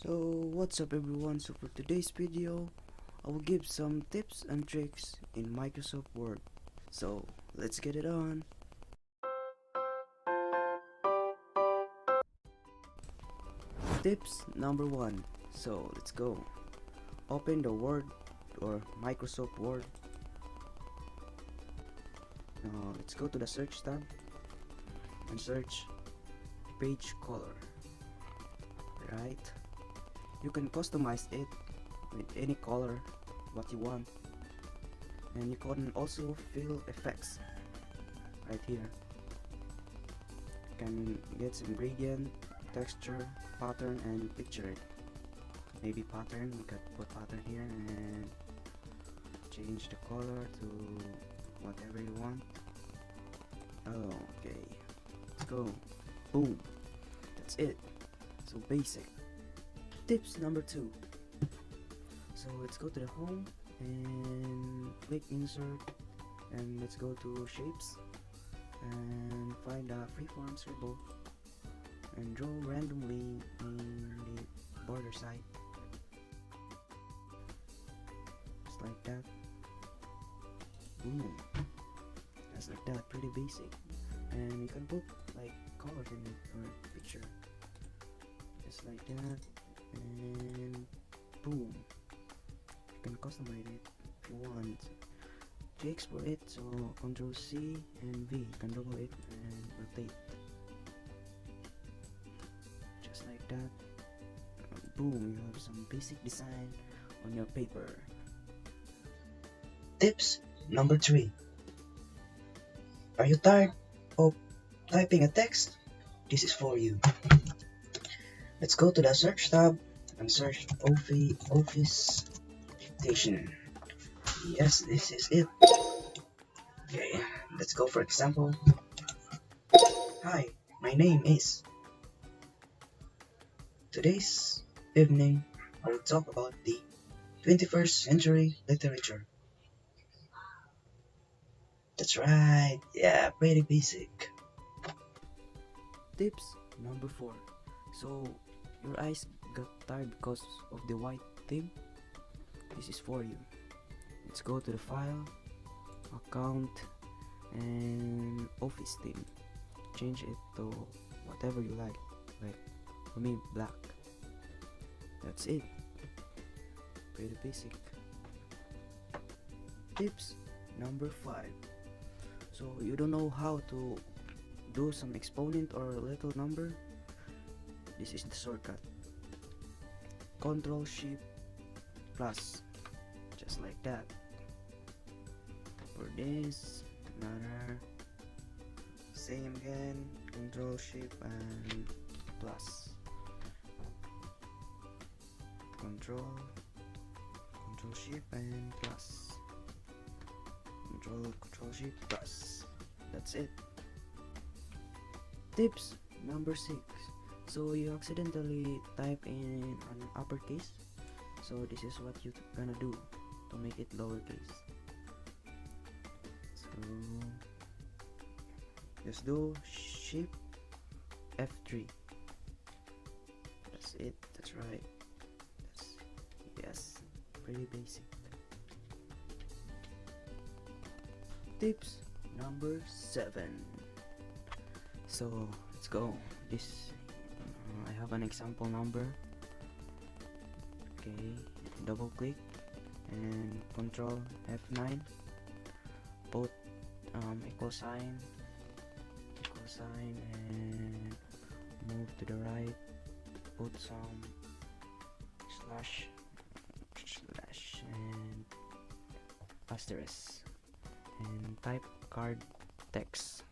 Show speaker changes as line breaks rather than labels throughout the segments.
So what's up everyone, so for today's video I will give some tips and tricks in Microsoft Word. So let's get it on. Tips number 1. So let's go. Open the Word or Microsoft Word. Now let's go to the search tab and search page color. Right, you can customize it with any color what you want, and you can also fill effects right here. You can get some gradient, texture, pattern, and picture it. Maybe pattern, you can put pattern here and change the color to whatever you want. Okay, let's go. Boom, that's it. So basic. Tips number 2. So let's go to the home and click insert, and let's go to shapes and find a freeform scribble and draw randomly in the border side, just like that. Boom, just like that. Pretty basic, and you can put like colors in it or picture, just like that. And boom, you can customize it if you want to export it. So Ctrl C and V, you can double it and rotate, just like that. Boom, you have some basic design on your paper.
Tips number 3. Are you tired of typing a text? This is for you. Let's go to the search tab and search Office Dictation. Yes, this is it. Okay, let's go for example. Hi, my name is. Today's evening I will talk about the 21st century literature. That's right, yeah, pretty basic.
Tips number 4. So your eyes got tired because of the white theme? This is for you. Let's go to the file, account, and office theme. Change it to whatever you like for me black. That's it. Pretty basic. Tips number 5. So you don't know how to do some exponent or little number? This is the shortcut. Ctrl Shift plus, just like that. For this, another same again. Ctrl Shift and plus. Control Shift and plus. Control Shift plus. That's it. Tips number 6. So you accidentally type in an uppercase, so this is what you're gonna do to make it lowercase. So just do Shift F3. That's it. That's right. Yes, pretty basic. Tips number 7. So let's go. This I have an example number. Okay, double click and Control F9. Put equal sign, and move to the right. Put some slash and asterisk and type card text.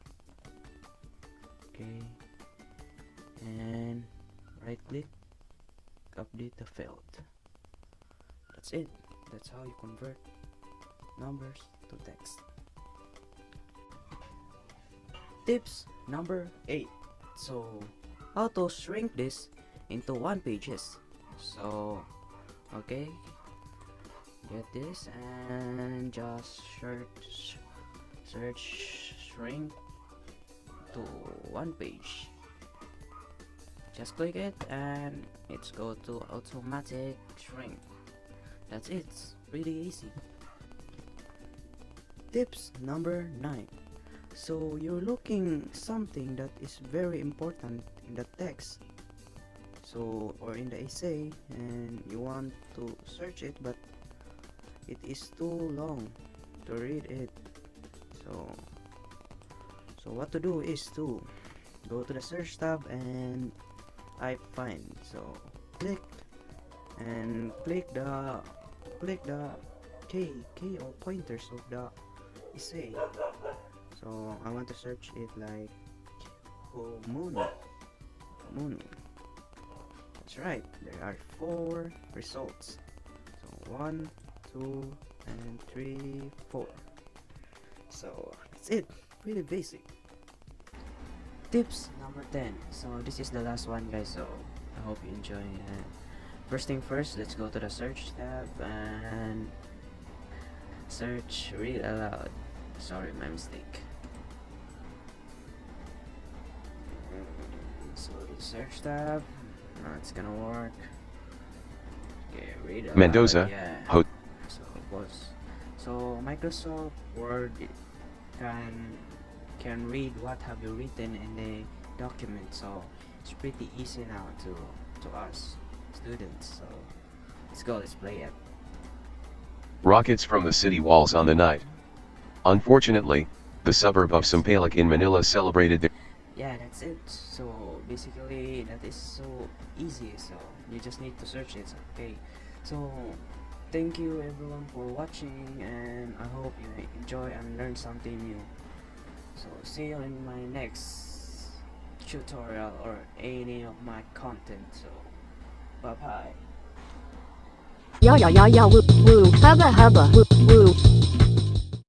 Okay, and right click, update the field. That's it. That's how you convert numbers to text. Tips number 8. So how to shrink this into 1 pages. So okay, get this and just search shrink to 1 page, just click it and it's go to automatic shrink. That's it. It's really easy. Tips number 9. So you're looking something that is very important in the text, so or in the essay, and you want to search it but it is too long to read it. So what to do is to go to the search tab and type find. So click the key or pointers of the essay. So I want to search it like Komono. That's right, there are 4 results. So 1, 2, and 3, 4. So that's it, really basic. Tips number 10. So this is the last one, guys, so I hope you enjoy. First thing first, let's go to the search tab and search read aloud. Sorry, my mistake. So the search tab, now it's gonna work. Okay, read aloud.
Mendoza,
yeah. So it was. So Microsoft Word can read what have you written in the document, so it's pretty easy now to us students. So let's play it.
Rockets from the city walls on the night. Unfortunately, the suburb of Sampaloc in Manila celebrated their...
Yeah, that's it. So basically that is so easy, so you just need to search it. Okay, so thank you everyone for watching, and I hope you enjoy and learn something new. So see you in my next tutorial or any of my content. So bye bye.
Ya ya ya ya woo woo hubba hubba woo woo.